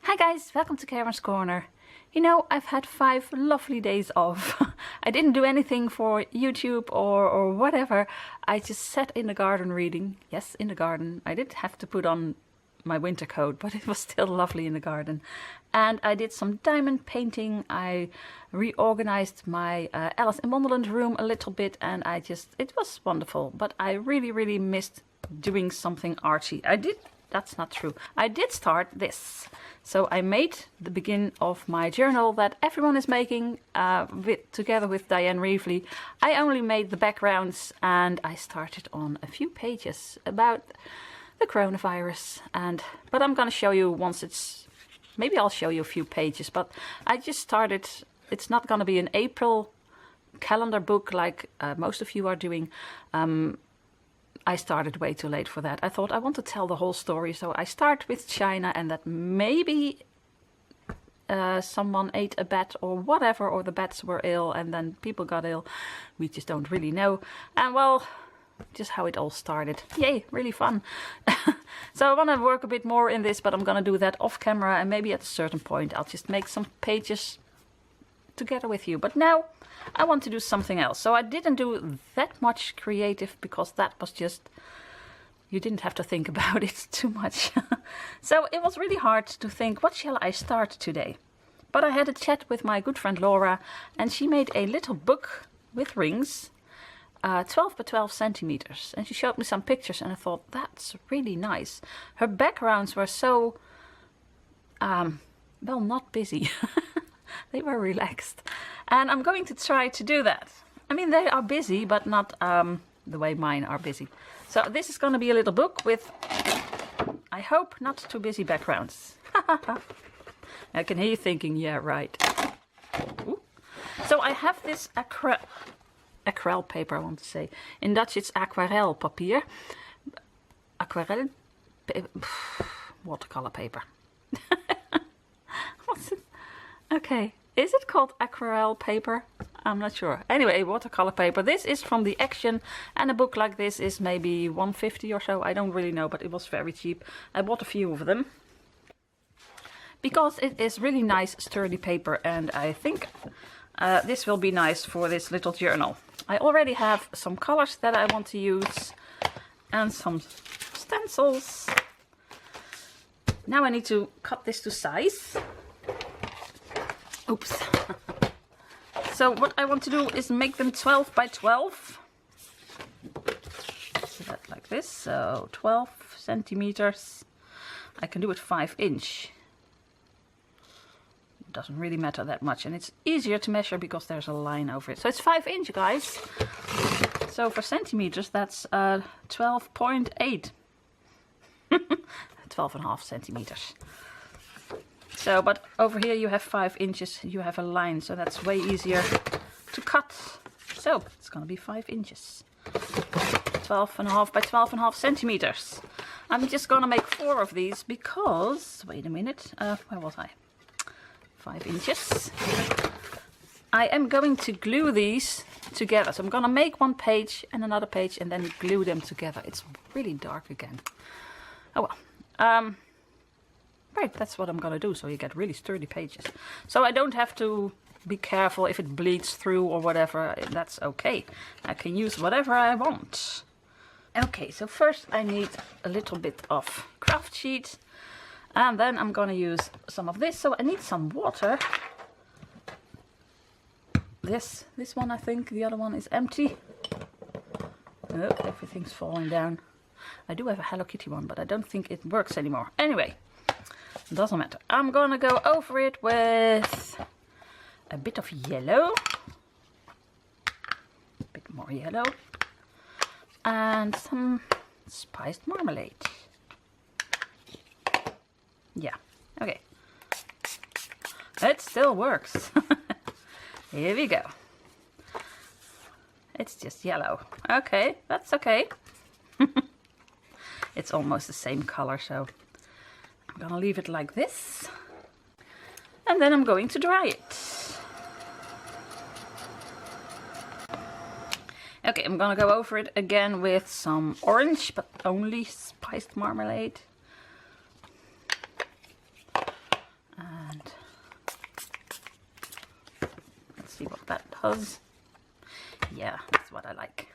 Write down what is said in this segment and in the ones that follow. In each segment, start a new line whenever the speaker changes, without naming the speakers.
Hi guys, welcome to Karen's Corner. You know, I've had 5 lovely days off. I didn't do anything for YouTube or whatever. I just sat in the garden reading. Yes, in the garden. I did have to put on my winter coat, but it was still lovely in the garden. And I did some diamond painting. I reorganized my Alice in Wonderland room a little bit, and it was wonderful. But I really missed doing something artsy. That's not true. I did start this. So I made the beginning of my journal that everyone is making together with Diane Reevely. I only made the backgrounds and I started on a few pages about the coronavirus. But I'm going to show you maybe I'll show you a few pages, but I just started. It's not going to be an April calendar book like most of you are doing. I started way too late for that. I thought I want to tell the whole story, so I start with China and that maybe someone ate a bat or whatever, or the bats were ill and then people got ill. We just don't really know. And well, just how it all started. Yay, really fun. So I want to work a bit more in this, but I'm going to do that off camera, and maybe at a certain point I'll just make some pages together with you. But now I want to do something else. So I didn't do that much creative because that was just, you didn't have to think about it too much. So it was really hard to think, what shall I start today? But I had a chat with my good friend Laura, and she made a little book with rings, 12 by 12 centimeters. And she showed me some pictures and I thought, that's really nice. Her backgrounds were so, well, not busy. They were relaxed. And I'm going to try to do that. I mean, they are busy, but not the way mine are busy. So this is going to be a little book with, I hope, not too busy backgrounds. I can hear you thinking, yeah, right. Ooh. So I have this acrylic paper, I want to say. In Dutch it's aquarel papier. Aquarel, watercolor paper. What's it? Okay, is it called aquarelle paper? I'm not sure. Anyway, watercolor paper. This is from the Action, and a book like this is maybe 150 or so. I don't really know, but it was very cheap. I bought a few of them because it is really nice sturdy paper, and I think this will be nice for this little journal. I already have some colors that I want to use and some stencils. Now I need to cut this to size. Oops. So what I want to do is make them 12 by 12. So that like this. So 12 centimeters. I can do it 5-inch. It doesn't really matter that much, and it's easier to measure because there's a line over it. So it's 5-inch, guys. So for centimeters, that's 12.8. 12.5 centimeters. So, but over here you have 5 inches, you have a line, so that's way easier to cut. So, it's going to be 5 inches. 12.5 by 12.5 centimeters. I'm just going to make 4 of these because, wait a minute, where was I? 5 inches. I am going to glue these together. So I'm going to make one page and another page and then glue them together. It's really dark again. Oh well. Right, that's what I'm gonna do, so you get really sturdy pages. So I don't have to be careful if it bleeds through or whatever, that's okay. I can use whatever I want. Okay, so first I need a little bit of craft sheet, and then I'm gonna use some of this. So I need some water. This one, I think, the other one is empty. Oh, everything's falling down. I do have a Hello Kitty one, but I don't think it works anymore. Anyway. Doesn't matter. I'm gonna go over it with a bit of yellow, a bit more yellow, and some spiced marmalade. Yeah, okay. It still works. Here we go. It's just yellow. Okay, that's okay. It's almost the same color, so I'm gonna leave it like this, and then I'm going to dry it. Okay, I'm gonna go over it again with some orange, but only spiced marmalade. see what that does. Yeah, that's what I like.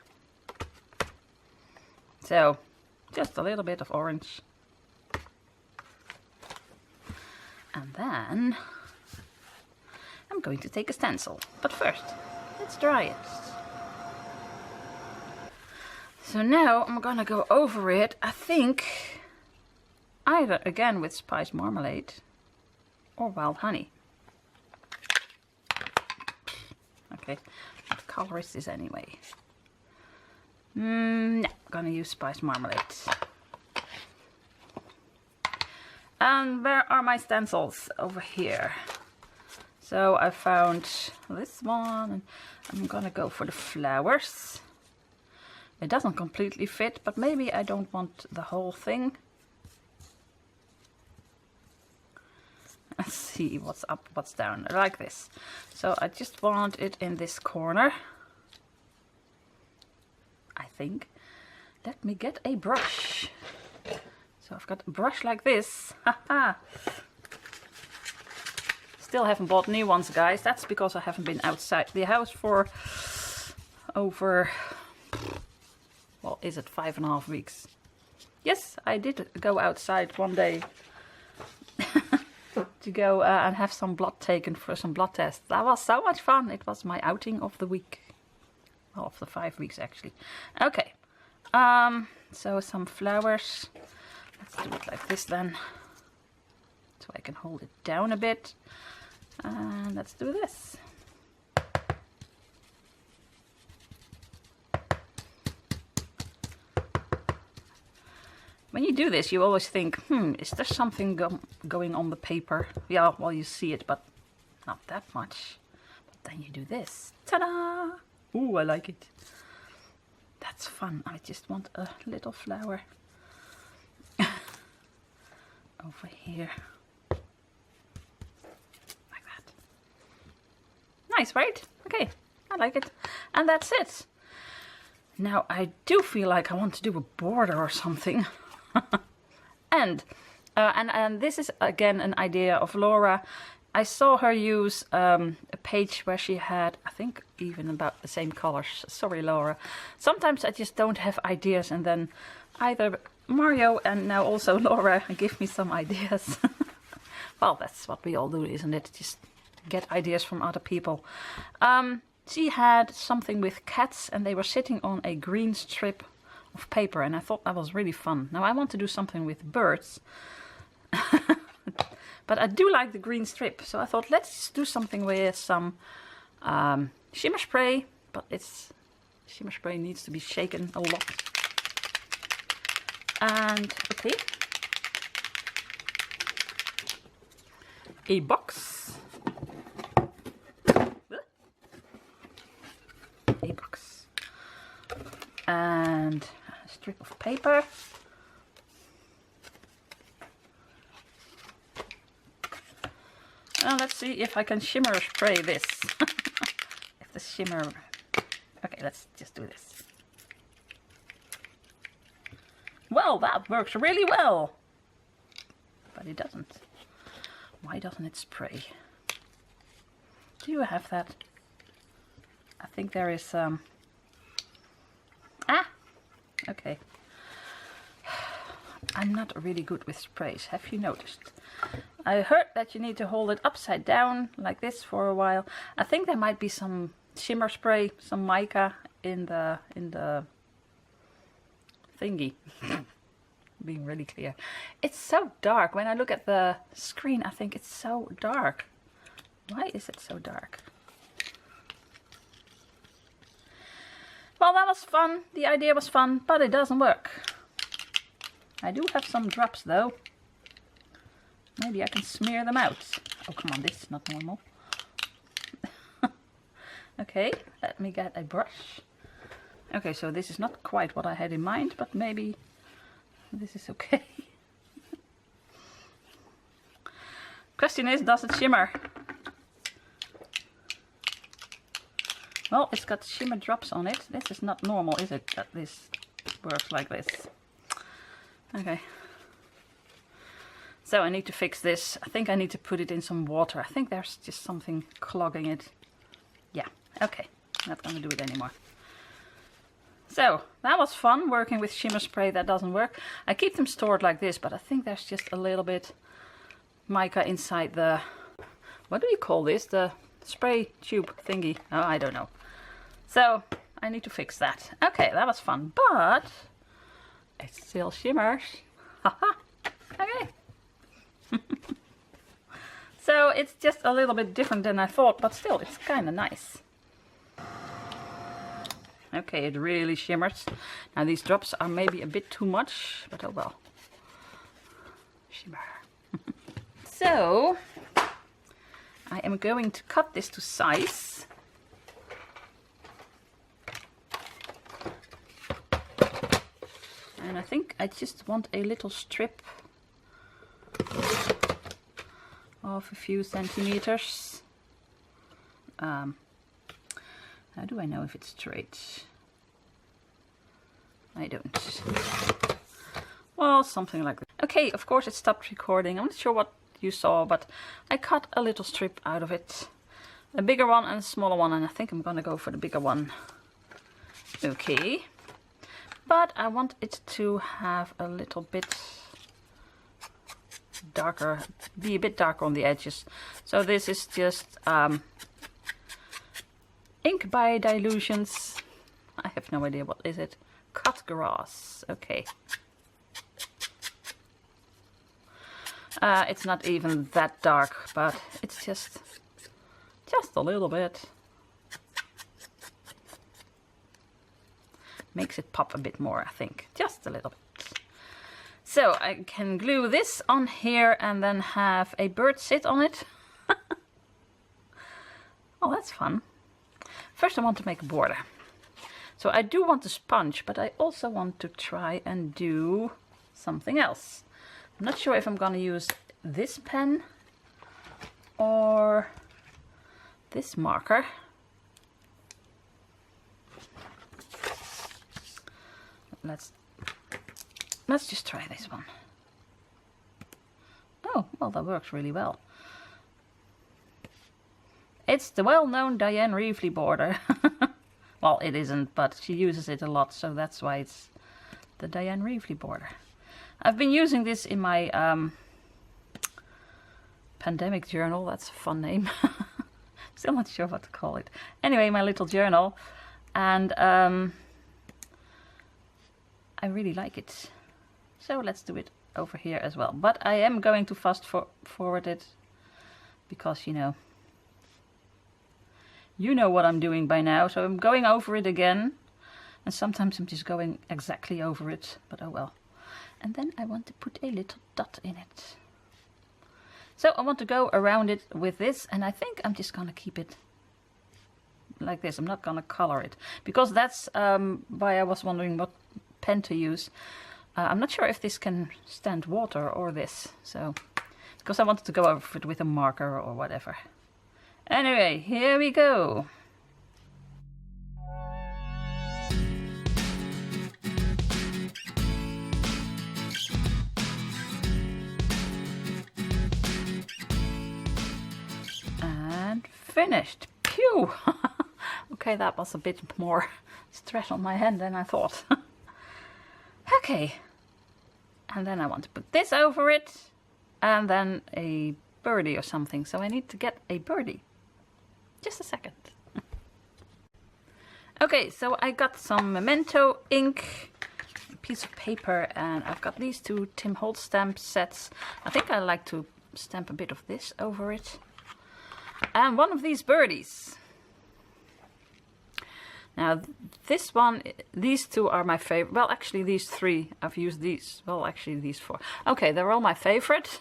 So, just a little bit of orange. And then I'm going to take a stencil. But first, let's dry it. So now I'm gonna go over it, I think, either again with spice marmalade or wild honey. Okay, what color is this anyway? No, gonna use spice marmalade. And where are my stencils? Over here. So I found this one, and I'm gonna go for the flowers. It doesn't completely fit, but maybe I don't want the whole thing. Let's see what's up, what's down, like this. So I just want it in this corner, I think. Let me get a brush. So I've got a brush like this. Haha. Still haven't bought new ones, guys. That's because I haven't been outside the house for over, well, is it 5.5 weeks? Yes, I did go outside one day to go and have some blood taken for some blood tests. That was so much fun. It was my outing of the week. Well, of the 5 weeks actually. Okay, so some flowers. Let's do it like this then, so I can hold it down a bit. And let's do this. When you do this, you always think, is there something going on the paper? Yeah, well, you see it, but not that much. But then you do this. Ta-da! Ooh, I like it. That's fun. I just want a little flower over here. Like that. Nice, right? Okay, I like it. And that's it. Now, I do feel like I want to do a border or something. and this is again an idea of Laura. I saw her use a page where she had, I think, even about the same colors. Sorry, Laura. Sometimes I just don't have ideas, and then either Mario and now also Laura give me some ideas. Well, that's what we all do, isn't it? Just get ideas from other people. She had something with cats, and they were sitting on a green strip of paper, and I thought that was really fun. Now I want to do something with birds. But I do like the green strip, so I thought let's do something with some shimmer spray, but shimmer spray needs to be shaken a lot. And okay, a box, and a strip of paper. Well, let's see if I can shimmer spray this. If the shimmer... Okay, let's just do this. Well, that works really well. But it doesn't. Why doesn't it spray? Do you have that? I think there is... Ah! Okay. I'm not really good with sprays, have you noticed? I heard that you need to hold it upside down like this for a while. I think there might be some shimmer spray, some mica in the thingy. Being really clear. It's so dark. When I look at the screen, I think it's so dark. Why is it so dark? Well, that was fun. The idea was fun, but it doesn't work. I do have some drops though. Maybe I can smear them out. Oh, come on, this is not normal. Okay, let me get a brush. Okay, so this is not quite what I had in mind, but maybe this is okay. Question is, does it shimmer? Well, it's got shimmer drops on it. This is not normal, is it? That this works like this. Okay. So I need to fix this. I think I need to put it in some water. I think there's just something clogging it. Yeah, Okay, not gonna do it anymore. So, that was fun working with shimmer spray that doesn't work. I keep them stored like this, but I think there's just a little bit mica inside the... What do you call this? The spray tube thingy. Oh, I don't know. So, I need to fix that. Okay, that was fun, but it still shimmers. Haha. Okay. So it's just a little bit different than I thought, but still it's kind of nice. Okay, it really shimmers. Now these drops are maybe a bit too much, but oh well. Shimmer. So I am going to cut this to size. And I think I just want a little strip of a few centimeters. How do I know if it's straight? I don't. Well, something like that. Okay, of course it stopped recording. I'm not sure what you saw, but I cut a little strip out of it. A bigger one and a smaller one, and I think I'm gonna go for the bigger one. Okay. But I want it to have a little bit darker, be a bit darker on the edges. So this is just ink by dilutions. I have no idea, what is it? Cut grass. Okay. It's not even that dark, but it's just a little bit. Makes it pop a bit more, I think. Just a little bit. So I can glue this on here and then have a bird sit on it. Oh, that's fun. First I want to make a border. So I do want a sponge, but I also want to try and do something else. I'm not sure if I'm gonna use this pen or this marker. Let's just try this one. Oh, well, that works really well. It's the well-known Diane Reevely border. Well, it isn't, but she uses it a lot, so that's why it's the Diane Reevely border. I've been using this in my pandemic journal. That's a fun name. Still not sure what to call it. Anyway, my little journal. And I really like it. So let's do it over here as well. But I am going to fast forward it because, you know what I'm doing by now. So I'm going over it again. And sometimes I'm just going exactly over it. But oh well. And then I want to put a little dot in it. So I want to go around it with this. And I think I'm just going to keep it like this. I'm not going to color it. Because that's why I was wondering what pen to use. I'm not sure if this can stand water or this, so because I wanted to go over it with a marker or whatever. Anyway, here we go. And finished. Phew! Okay, that was a bit more stress on my hand than I thought. Okay, and then I want to put this over it, and then a birdie or something. So I need to get a birdie. Just a second. Okay, so I got some Memento ink, a piece of paper, and I've got these two Tim Holtz stamp sets. I think I like to stamp a bit of this over it. And one of these birdies. Now this one, these two are my favorite. Well, actually these three, I've used these. Well, actually these four. Okay, they're all my favorite.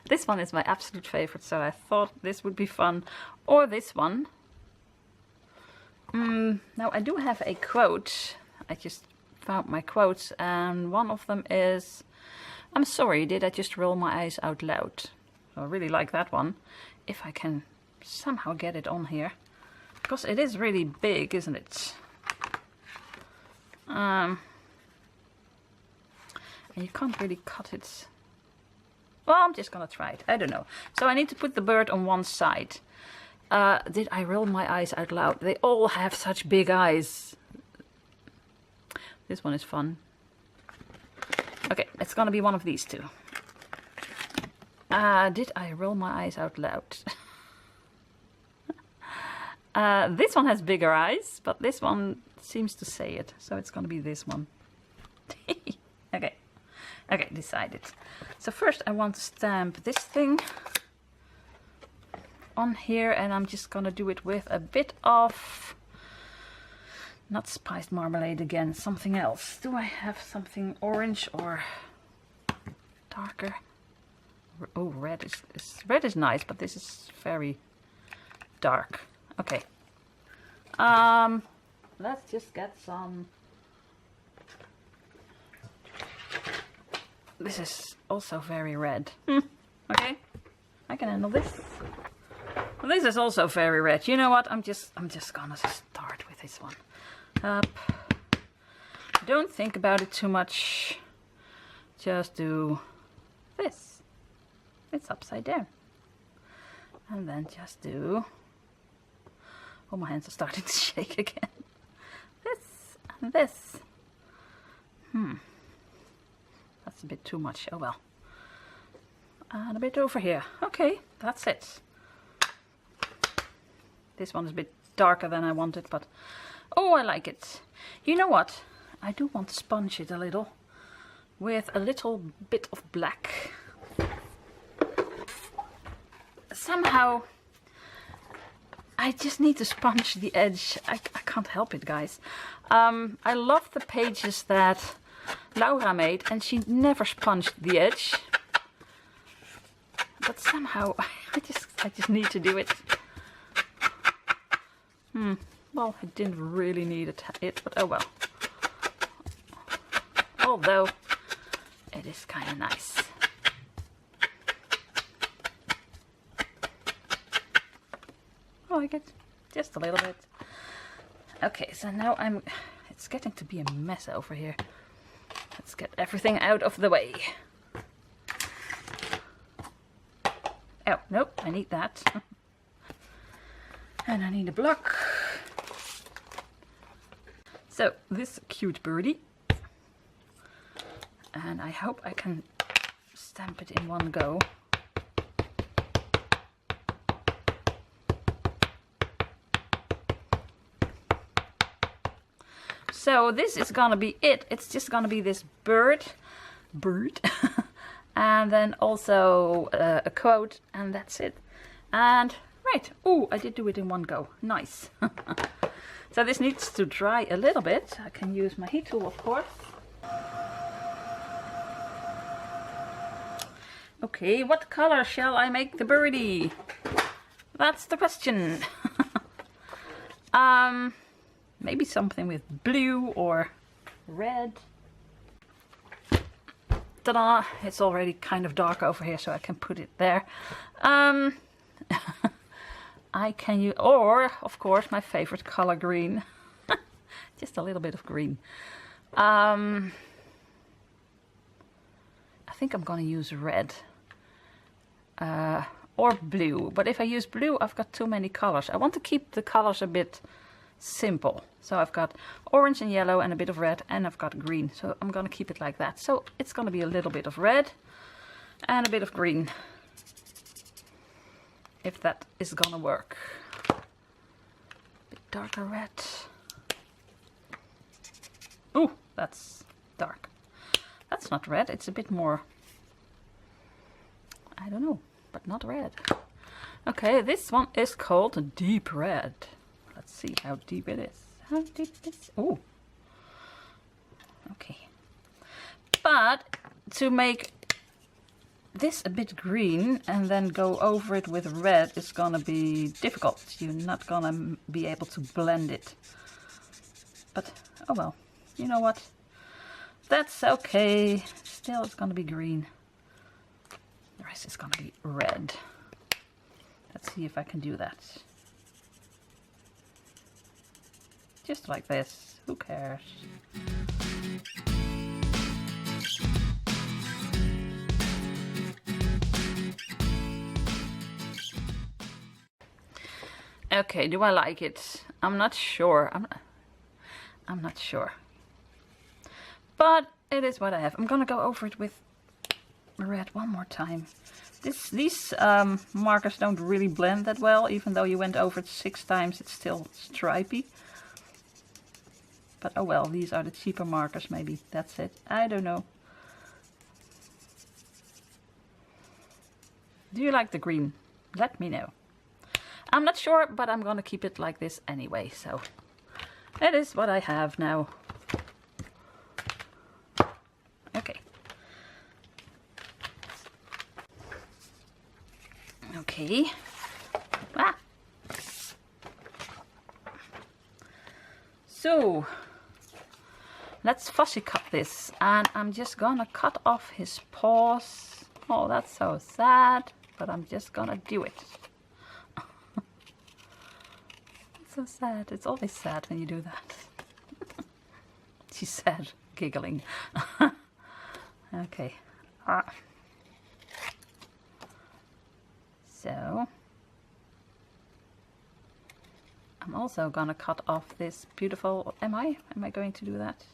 This one is my absolute favorite, so I thought this would be fun. Or this one. Now I do have a quote. I just found my quotes, and one of them is, "I'm sorry, did I just roll my eyes out loud?" So I really like that one. If I can somehow get it on here. Because it is really big, isn't it? And you can't really cut it. Well, I'm just gonna try it. I don't know. So I need to put the bird on one side. Did I roll my eyes out loud? They all have such big eyes. This one is fun. Okay, it's gonna be one of these two. Did I roll my eyes out loud? This one has bigger eyes, but this one seems to say it, so it's gonna be this one. Okay, decided. So first I want to stamp this thing on here, and I'm just gonna do it with a bit of, not spiced marmalade again, something else. Do I have something orange or darker? Oh, red is nice, but this is very dark. Okay. Let's just get some. This is also very red. Okay, I can handle this. This is also very red. You know what? I'm just gonna start with this one. Up. Don't think about it too much. Just do this. It's upside down. And then just do. Oh, my hands are starting to shake again. This and this. That's a bit too much. Oh well. And a bit over here. Okay, that's it. This one is a bit darker than I wanted, but oh, I like it. You know what? I do want to sponge it a little with a little bit of black. Somehow I just need to sponge the edge. I can't help it, guys. I love the pages that Laura made, and she never sponged the edge. But somehow I just need to do it. Well, I didn't really need it, but oh well. Although it is kind of nice. I like it, just a little bit. Okay, so now it's getting to be a mess over here. Let's get everything out of the way. Oh, nope, I need that. And I need a block. So, this cute birdie. And I hope I can stamp it in one go. So this is gonna be it. It's just gonna be this bird, and then also a quote, and that's it. And right, oh, I did do it in one go. Nice. So this needs to dry a little bit. I can use my heat tool, of course. Okay, what color shall I make the birdie? That's the question. Maybe something with blue or red. Ta-da! It's already kind of dark over here, so I can put it there. I can use, or of course, my favorite color, green. Just a little bit of green. I think I'm gonna use red. Or blue, but if I use blue, I've got too many colors. I want to keep the colors a bit simple. So I've got orange and yellow and a bit of red, and I've got green. So I'm gonna keep it like that. So it's gonna be a little bit of red and a bit of green, if that is gonna work. A bit darker red. Ooh, that's dark. That's not red, it's a bit more, I don't know, but not red. Okay, this one is called Deep Red. Let's see how deep it is. How deep is? Oh, okay. But to make this a bit green and then go over it with red is gonna be difficult. You're not gonna be able to blend it. But oh well, you know what? That's okay. Still, it's gonna be green. The rest is gonna be red. Let's see if I can do that. Just like this. Who cares? Okay, do I like it? I'm not sure. I'm not sure. But it is what I have. I'm gonna go over it with red one more time. These markers don't really blend that well, even though you went over it 6 times, it's still stripy. But oh well, these are the cheaper markers, maybe that's it. I don't know. Do you like the green? Let me know. I'm not sure, but I'm gonna keep it like this anyway, so it is what I have now. Okay. Okay. Ah. So let's fussy cut this, and I'm just gonna cut off his paws. Oh, that's so sad, but I'm just gonna do it. It's so sad. It's always sad when you do that. She said, giggling. Okay. So I'm also gonna cut off this beautiful. Am I going to do that,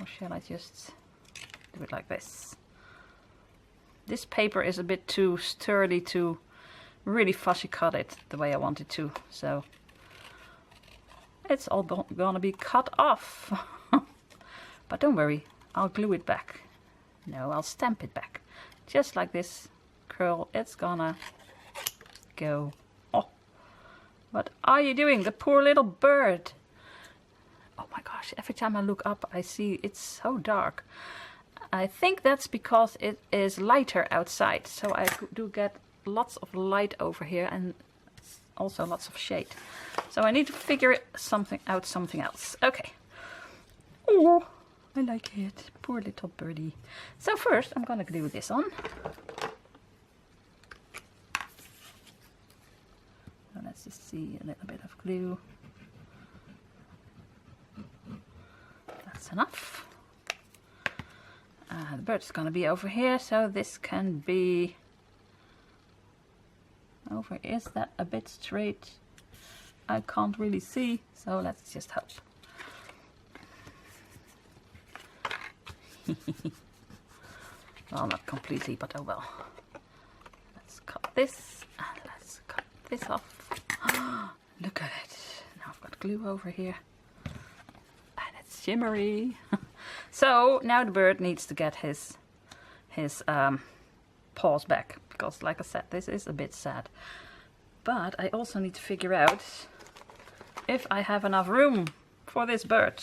or shall I just do it like this? This paper is a bit too sturdy to really fussy cut it the way I want it to, so it's all gonna be cut off. But don't worry, I'll glue it back. No, I'll stamp it back. Just like this curl, it's gonna go. Oh, what are you doing? The poor little bird. Oh my gosh, every time I look up I see it's so dark. I think that's because it is lighter outside, so I do get lots of light over here and also lots of shade. So I need to figure something else. Okay. Oh, I like it. Poor little birdie. So first I'm gonna glue this on. So let's just see a little bit of glue. That's enough. The bird's gonna be over here, so this can be over. Is that a bit straight? I can't really see, so let's just hope. Well, not completely, but oh well. Let's cut this and let's cut this off. Look at it. Now I've got glue over here and it's shimmery. So now the bird needs to get his paws back, because like I said, this is a bit sad. But I also need to figure out if I have enough room for this bird.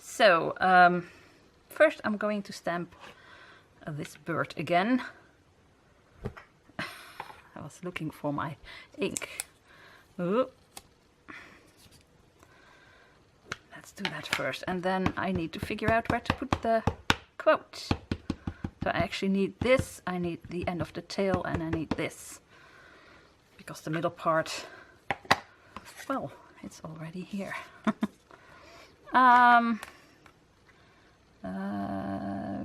So first I'm going to stamp this bird again. I was looking for my ink. Ooh. Let's do that first, and then I need to figure out where to put the quote. So I actually need this, I need the end of the tail, and I need this, because the middle part, well, it's already here.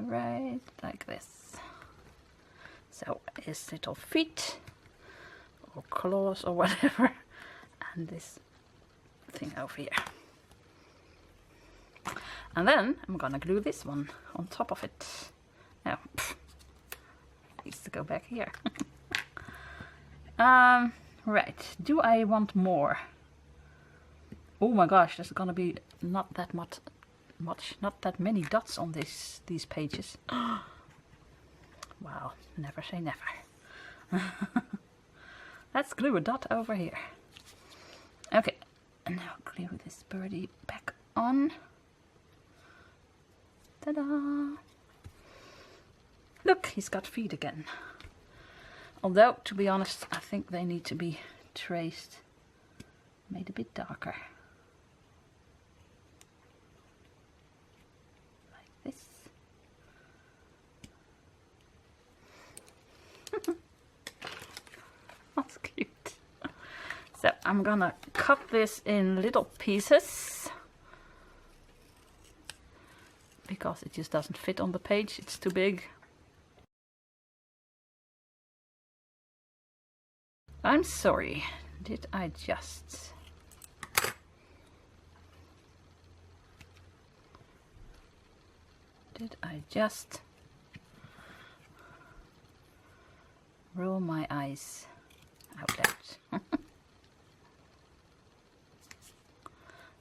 Right like this. So his little feet or claws or whatever, and this thing over here. And then I'm gonna glue this one on top of it. No, needs to go back here. Right, do I want more? Oh my gosh, there's gonna be not that much, not that many dots on these pages. Wow, never say never. Let's glue a dot over here. Okay, and now glue this birdie back on. Ta-da! Look, he's got feet again. Although, to be honest, I think they need to be traced, made a bit darker. Like this. That's cute. So I'm gonna cut this in little pieces, because it just doesn't fit on the page, it's too big. I'm sorry, Did I just... Did I just roll my eyes out loud?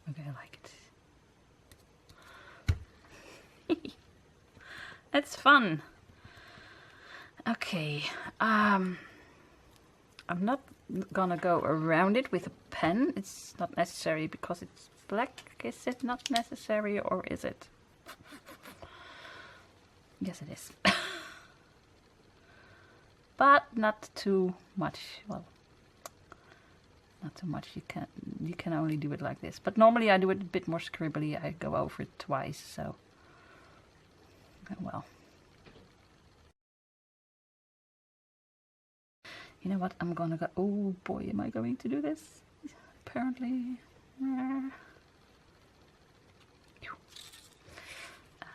Okay, I like it. It's fun. Okay, I'm not gonna go around it with a pen. It's not necessary because it's black. Is it not necessary, or is it? Yes, it is. But not too much. Well, not too much. You can only do it like this. But normally I do it a bit more scribbly. I go over it twice. So, well. You know what? I'm gonna go. Oh boy, am I going to do this? Apparently.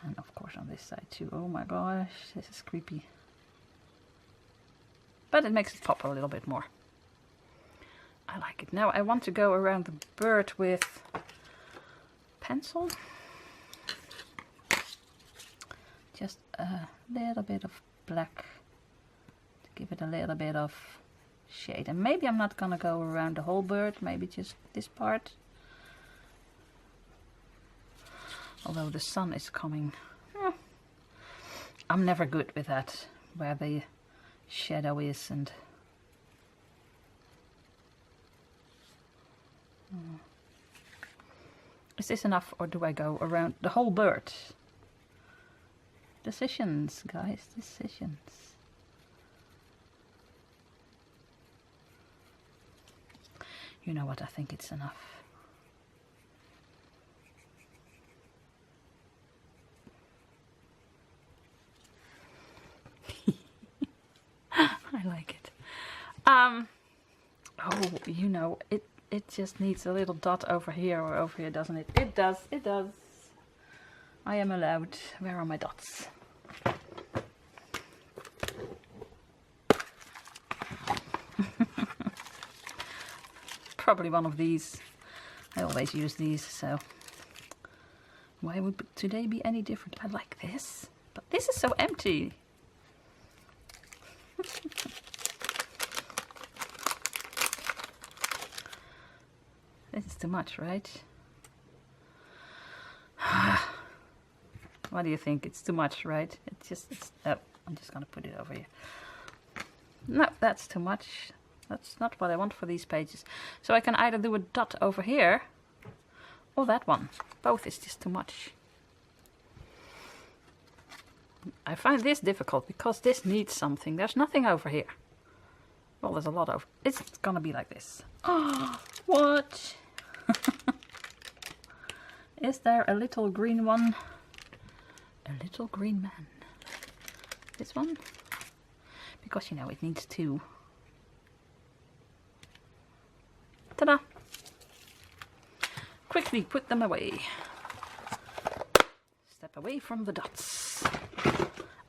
And of course on this side too. Oh my gosh, this is creepy. But it makes it pop a little bit more. I like it. Now I want to go around the bird with pencil. Just a little bit of black to give it a little bit of shade. And maybe I'm not gonna go around the whole bird, maybe just this part. Although the sun is coming. I'm never good with that, where the shadow is and... Is this enough, or do I go around the whole bird? Decisions, guys, decisions. You know what, I think it's enough. I like it. Oh, you know, it just needs a little dot over here or over here, doesn't it? It does, it does. I am allowed. Where are my dots? Probably one of these. I always use these, so why would today be any different? I like this, but this is so empty. This is too much, right? What do you think? It's too much, right? Oh, I'm just gonna put it over here. No, that's too much. That's not what I want for these pages. So I can either do a dot over here or that one. Both is just too much. I find this difficult because this needs something. There's nothing over here. Well, there's a lot of... It's gonna be like this. Oh, what? Is there a little green one? A little green man. This one? Because, you know, it needs two. Ta-da! Quickly put them away. Step away from the dots.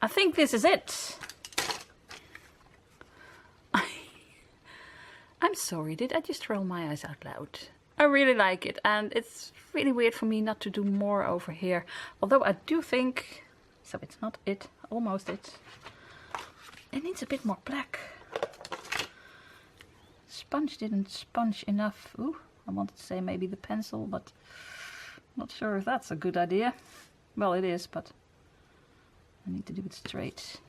I think this is it. I'm sorry, did I just roll my eyes out loud? I really like it, and it's really weird for me not to do more over here. Although I do think, so it's not it, almost it. It needs a bit more black. Sponge didn't sponge enough. Ooh, I wanted to say maybe the pencil, but not sure if that's a good idea. Well, it is, but I need to do it straight.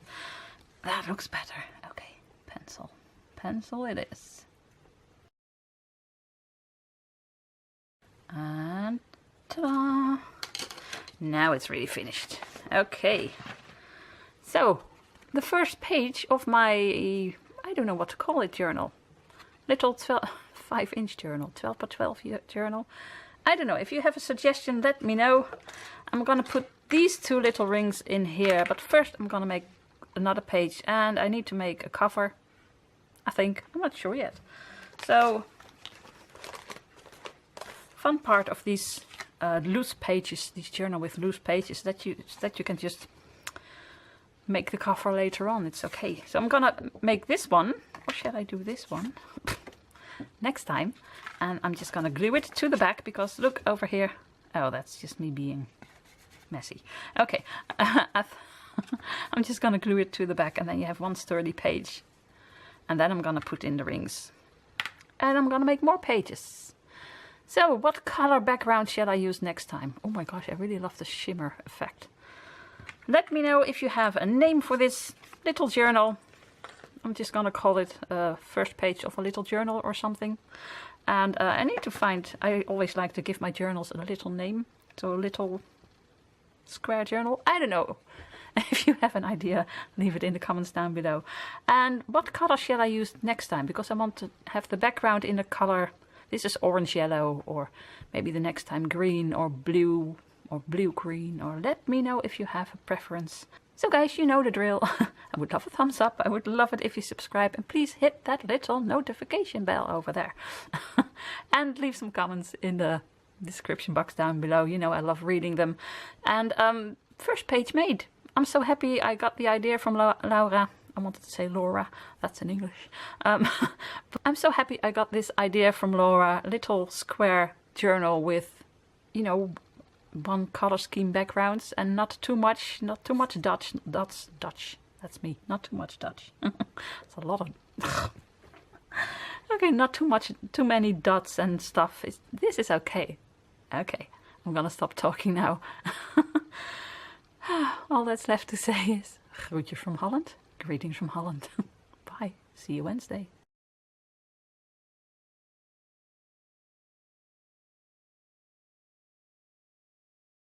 That looks better. Okay, pencil. Pencil it is. And ta-da! Now it's really finished. Okay. So, the first page of my, I don't know what to call it, journal. Little 5-inch journal, 12 by 12 journal. I don't know, if you have a suggestion, let me know. I'm gonna put these two little rings in here, but first I'm gonna make another page, and I need to make a cover, I think. I'm not sure yet. So, fun part of these loose pages, this journal with loose pages, that you can just make the cover later on. It's okay. So I'm gonna make this one, or shall I do this one? next time. And I'm just gonna glue it to the back because look over here. Oh, that's just me being messy. Okay, I'm just gonna glue it to the back, and then you have one sturdy page. And then I'm gonna put in the rings. And I'm gonna make more pages. So what color background shall I use next time? Oh my gosh, I really love the shimmer effect. Let me know if you have a name for this little journal. I'm just gonna call it first page of a little journal or something. And I need to find, I always like to give my journals a little name. So a little square journal, I don't know. If you have an idea, leave it in the comments down below. And what color shall I use next time? Because I want to have the background in a color. This is orange yellow, or maybe the next time green or blue green, or let me know if you have a preference. So guys, you know the drill. I would love a thumbs up. I would love it if you subscribe, and please hit that little notification bell over there. And leave some comments in the description box down below. You know I love reading them. And first page made. I'm so happy I got the idea from Laura. I wanted to say Laura, that's in English. I'm so happy I got this idea from Laura. A little square journal with, you know, one color scheme backgrounds and not too much Dutch. That's me, not too much Dutch. It's a lot of... Okay, not too many dots and stuff. This is okay. Okay, I'm gonna stop talking now. All that's left to say is groetjes from Holland. Greetings from Holland. Bye. See you Wednesday.